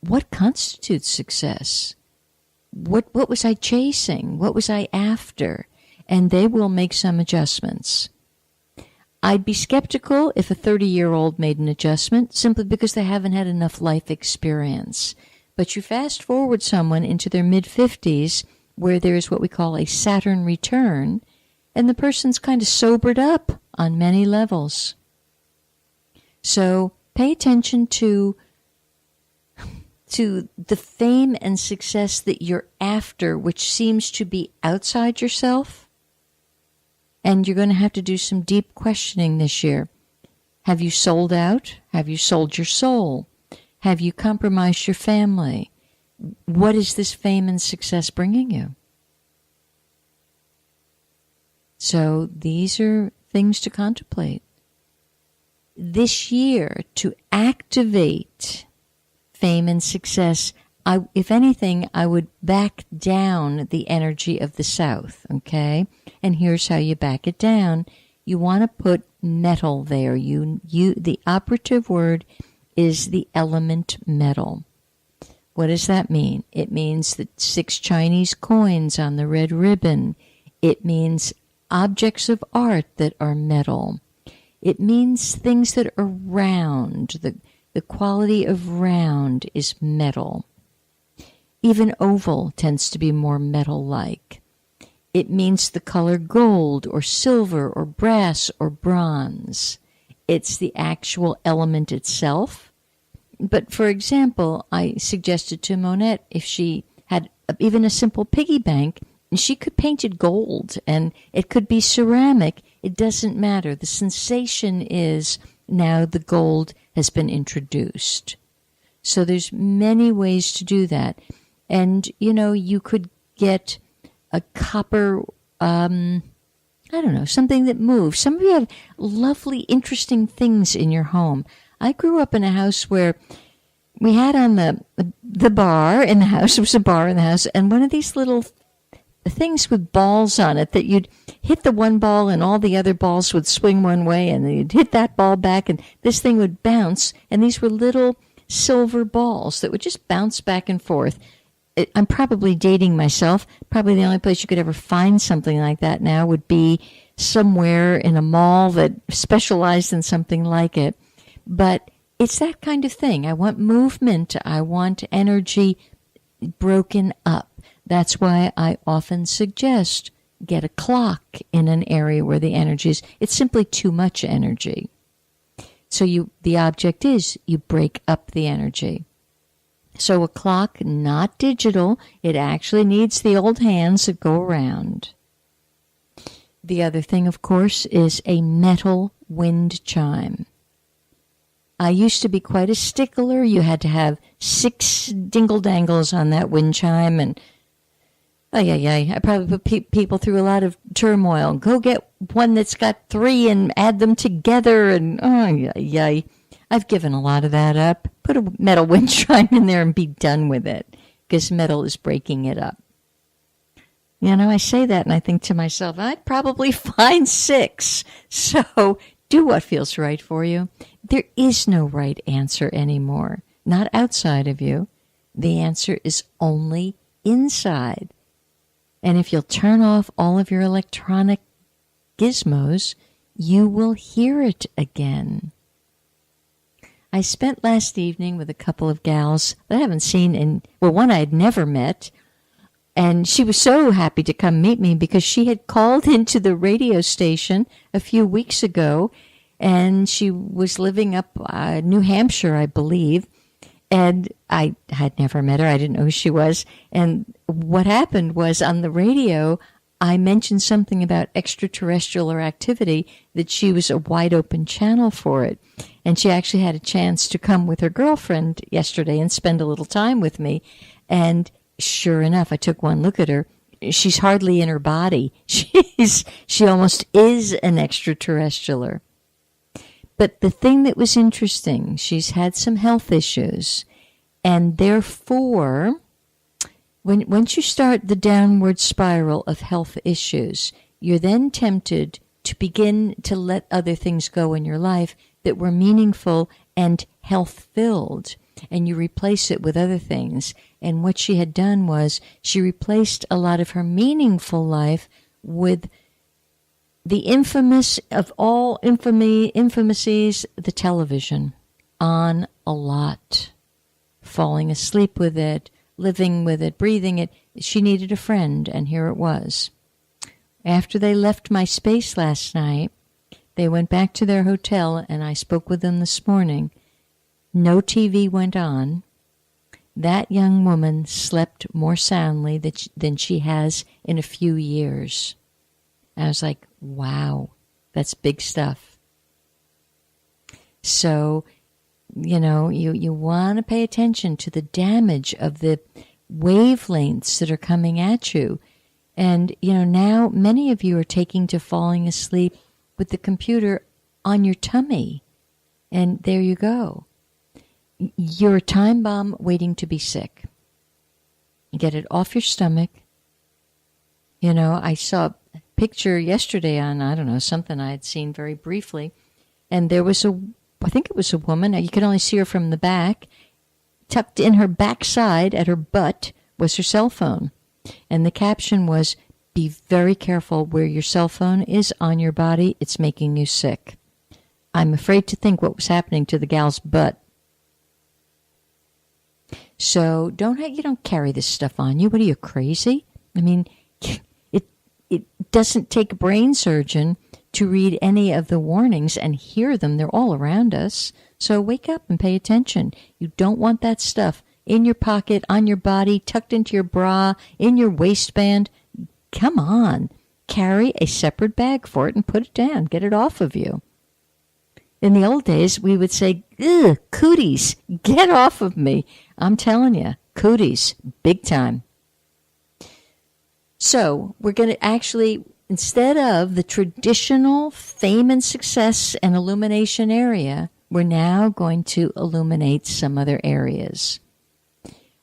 what constitutes success? What was I chasing? What was I after? And they will make some adjustments. I'd be skeptical if a 30-year-old made an adjustment simply because they haven't had enough life experience. But you fast forward someone into their mid-50s where there's what we call a Saturn return, and the person's kind of sobered up on many levels. So pay attention to the fame and success that you're after, which seems to be outside yourself. And you're going to have to do some deep questioning this year. Have you sold out? Have you sold your soul? Have you compromised your family? What is this fame and success bringing you? So these are things to contemplate. This year, to activate fame and success, if anything, I would back down the energy of the South, okay? And here's how you back it down. You want to put metal there. The operative word is the element metal. What does that mean? It means the 6 Chinese coins on the red ribbon. It means objects of art that are metal. It means things that are round. The quality of round is metal. Even oval tends to be more metal-like. It means the color gold or silver or brass or bronze. It's the actual element itself. But for example, I suggested to Monette if she had even a simple piggy bank, she could paint it gold, and it could be ceramic. It doesn't matter. The sensation is now the gold has been introduced. So there's many ways to do that. And, you could get a copper, something that moves. Some of you have lovely, interesting things in your home. I grew up in a house where we had on the bar in the house. There was a bar in the house, and one of these little things with balls on it that you'd hit the one ball and all the other balls would swing one way, and then you'd hit that ball back and this thing would bounce, and these were little silver balls that would just bounce back and forth. I'm probably dating myself. Probably the only place you could ever find something like that now would be somewhere in a mall that specialized in something like it. But it's that kind of thing. I want movement. I want energy broken up. That's why I often suggest get a clock in an area where the energy is. It's simply too much energy. So the object is you break up the energy. So a clock, not digital, it actually needs the old hands that go around. The other thing, of course, is a metal wind chime. I used to be quite a stickler. You had to have 6 dingle-dangles on that wind chime, and I probably put people through a lot of turmoil. Go get one that's got 3 and add them together, and I've given a lot of that up. Put a metal wind chime in there and be done with it, because metal is breaking it up. I say that and I think to myself, I'd probably find 6. So do what feels right for you. There is no right answer anymore, not outside of you. The answer is only inside. And if you'll turn off all of your electronic gizmos, you will hear it again. I spent last evening with a couple of gals that I haven't seen one I had never met. And she was so happy to come meet me because she had called into the radio station a few weeks ago, and she was living up New Hampshire, I believe. And I had never met her. I didn't know who she was. And what happened was on the radio, I mentioned something about extraterrestrial activity, that she was a wide open channel for it. And she actually had a chance to come with her girlfriend yesterday and spend a little time with me. And sure enough, I took one look at her. She's hardly in her body. She almost is an extraterrestrial. But the thing that was interesting, she's had some health issues. And therefore, once you start the downward spiral of health issues, you're then tempted to begin to let other things go in your life that were meaningful and health-filled. and you replace it with other things. And what she had done was she replaced a lot of her meaningful life with the infamous of all infamacies, the television, on a lot. Falling asleep with it, living with it, breathing it. She needed a friend, and here it was. After they left my space last night, they went back to their hotel, and I spoke with them this morning. No TV went on. That young woman slept more soundly than she has in a few years. I was like, wow, that's big stuff. So, you know, you want to pay attention to the damage of the wavelengths that are coming at you. And, you know, now many of you are taking to falling asleep with the computer on your tummy. And there you go. You're a time bomb waiting to be sick. Get it off your stomach. You know, I saw a picture yesterday on, I don't know, something I had seen very briefly. And there was I think it was a woman. You could only see her from the back. Tucked in her backside at her butt was her cell phone. And the caption was, "Be very careful where your cell phone is on your body. It's making you sick." I'm afraid to think what was happening to the gal's butt. So you don't carry this stuff on you. What are you, crazy? I mean, it doesn't take a brain surgeon to read any of the warnings and hear them. They're all around us. So wake up and pay attention. You don't want that stuff in your pocket, on your body, tucked into your bra, in your waistband. Come on. Carry a separate bag for it and put it down. Get it off of you. In the old days, we would say, "Ugh, cooties, get off of me." I'm telling you, cooties, big time. So we're going to actually, instead of the traditional fame and success and illumination area, we're now going to illuminate some other areas.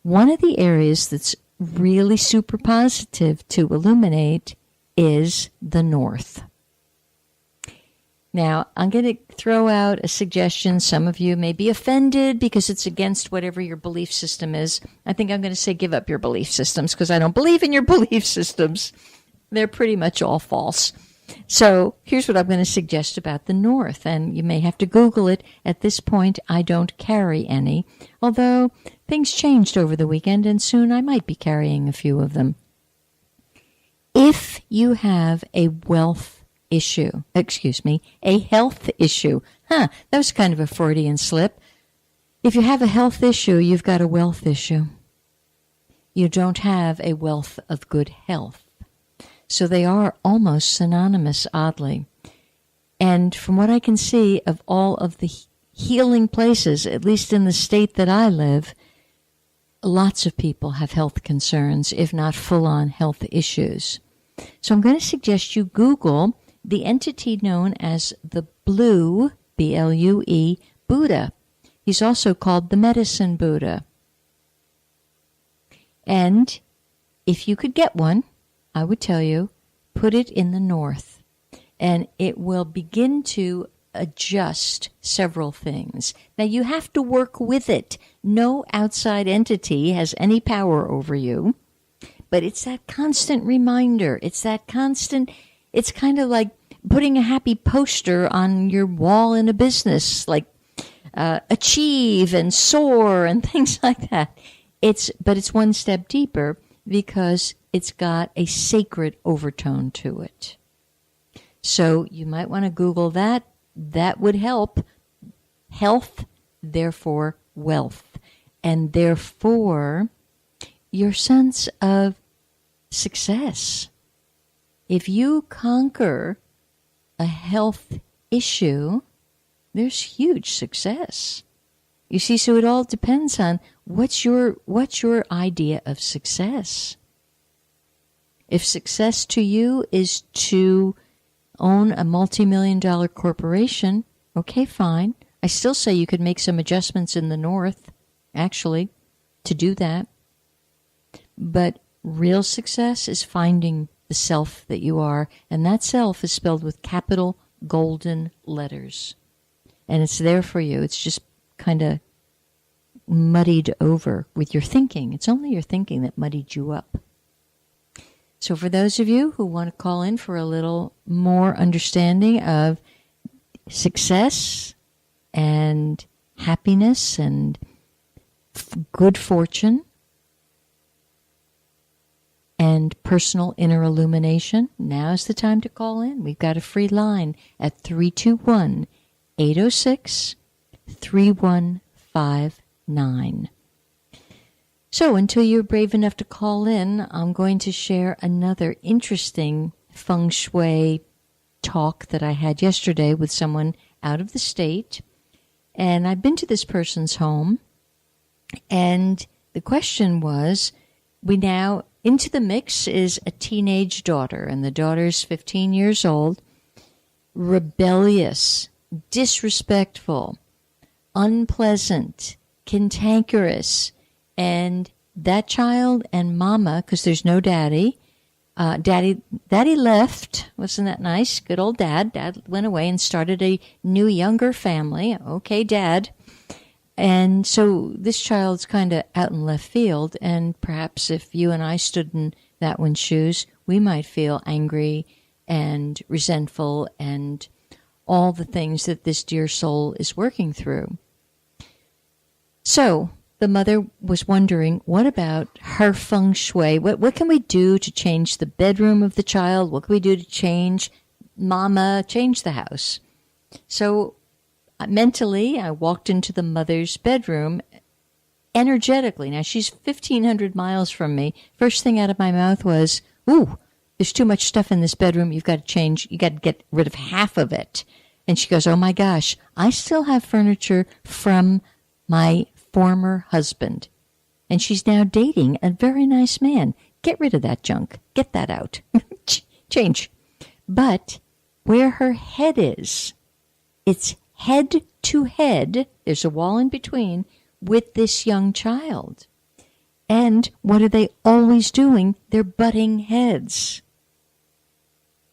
One of the areas that's really super positive to illuminate is the North. Now, I'm going to throw out a suggestion. Some of you may be offended because it's against whatever your belief system is. I think I'm going to say give up your belief systems because I don't believe in your belief systems. They're pretty much all false. So here's what I'm going to suggest about the North, and you may have to Google it. At this point, I don't carry any, although things changed over the weekend, and soon I might be carrying a few of them. If you have a a health issue. That was kind of a Freudian slip. If you have a health issue, you've got a wealth issue. You don't have a wealth of good health. So they are almost synonymous, oddly. And from what I can see of all of the healing places, at least in the state that I live, lots of people have health concerns, if not full-on health issues. So I'm going to suggest you Google the entity known as the Blue, B-L-U-E, Buddha. He's also called the Medicine Buddha. And if you could get one, I would tell you, put it in the North. And it will begin to adjust several things. Now, you have to work with it. No outside entity has any power over you. But it's that constant reminder. It's kind of like putting a happy poster on your wall in a business, like achieve and soar and things like that. But it's one step deeper because it's got a sacred overtone to it. So you might want to Google that. That would help. Health, therefore wealth. And therefore your sense of success. If you conquer a health issue, there's huge success. You see, so it all depends on what's your idea of success. If success to you is to own a multi-million-dollar corporation, okay, fine. I still say you could make some adjustments in the North, actually, to do that. But real success is finding the self that you are, and that self is spelled with capital golden letters. And it's there for you. It's just kind of muddied over with your thinking. It's only your thinking that muddied you up. So for those of you who want to call in for a little more understanding of success and happiness and good fortune and personal inner illumination, now's the time to call in. We've got a free line at 321-806-3159. So until you're brave enough to call in, I'm going to share another interesting feng shui talk that I had yesterday with someone out of the state. And I've been to this person's home, and the question was, into the mix is a teenage daughter, and the daughter's 15 years old, rebellious, disrespectful, unpleasant, cantankerous, and that child and mama, because there's no daddy, daddy left. Wasn't that nice? Good old dad. Dad went away and started a new, younger family. Okay, Dad. And so this child's kind of out in left field, and perhaps if you and I stood in that one's shoes, we might feel angry and resentful and all the things that this dear soul is working through. So the mother was wondering, what about her feng shui? What can we do to change the bedroom of the child? What can we do to change the house? So mentally, I walked into the mother's bedroom energetically. Now, she's 1,500 miles from me. First thing out of my mouth was, ooh, there's too much stuff in this bedroom. You've got to change. You got to get rid of half of it. And she goes, oh my gosh, I still have furniture from my former husband. And she's now dating a very nice man. Get rid of that junk. Get that out. Change. But where her head is, it's head to head. There's a wall in between with this young child. And what are they always doing? They're butting heads.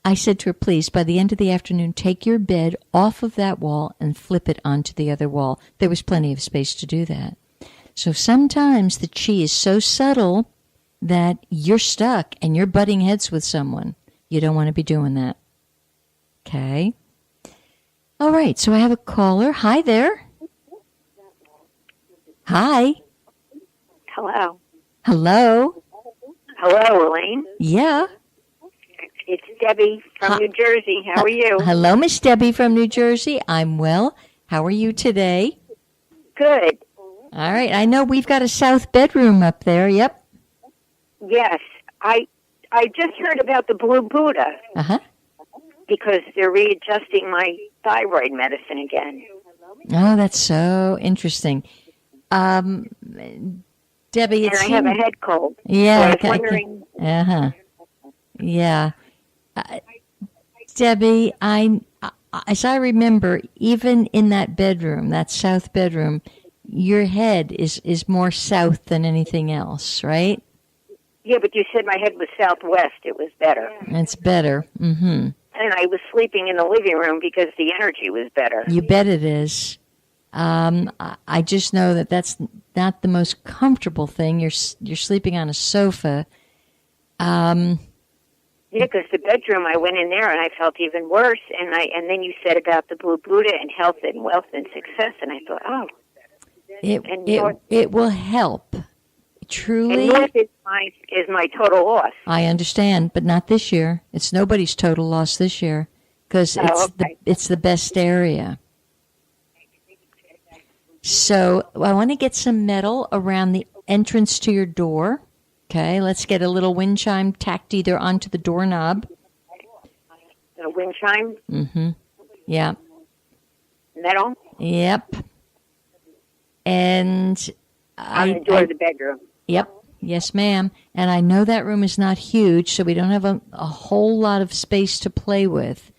I said to her, please, by the end of the afternoon, take your bed off of that wall and flip it onto the other wall. There was plenty of space to do that. So sometimes the chi is so subtle that you're stuck and you're butting heads with someone. You don't want to be doing that. Okay. All right. So I have a caller. Hi there. Hi. Hello. Hello. Hello, Elaine. Yeah. It's Debbie from New Jersey. How are you? Hello, Miss Debbie from New Jersey. I'm well. How are you today? Good. All right. I know we've got a south bedroom up there. Yep. Yes. I just heard about the Blue Buddha. Uh-huh. Because they're readjusting my thyroid medicine again. Oh, that's so interesting. Debbie, and I have a head cold. Yeah. So I was wondering. Uh-huh. Yeah. Debbie, as I remember, even in that bedroom, that south bedroom, your head is more south than anything else, right? Yeah, but you said my head was southwest. It was better. It's better. Mm-hmm. And I was sleeping in the living room because the energy was better. You bet it is. I just know that that's not the most comfortable thing. You're sleeping on a sofa. Yeah, because the bedroom, I went in there and I felt even worse. And then you said about the Blue Buddha and health and wealth and success, and I thought, oh. It will help. Truly. And north is my total loss. I understand, but not this year. It's nobody's total loss this year because it's the best area. So I want to get some metal around the entrance to your door. Okay, let's get a little wind chime tacked either onto the doorknob. A wind chime? Mm-hmm. Yeah. Metal? Yep. And on the door of the bedroom. Yep. Yes, ma'am. And I know that room is not huge, so we don't have a whole lot of space to play with.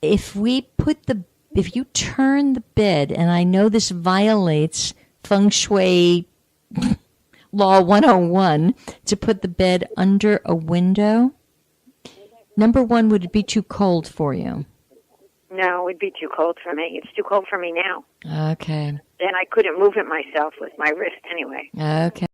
If you turn the bed, and I know this violates feng shui law 101, to put the bed under a window, number one, would it be too cold for you? No, it'd be too cold for me. It's too cold for me now. Okay. And I couldn't move it myself with my wrist anyway. Okay.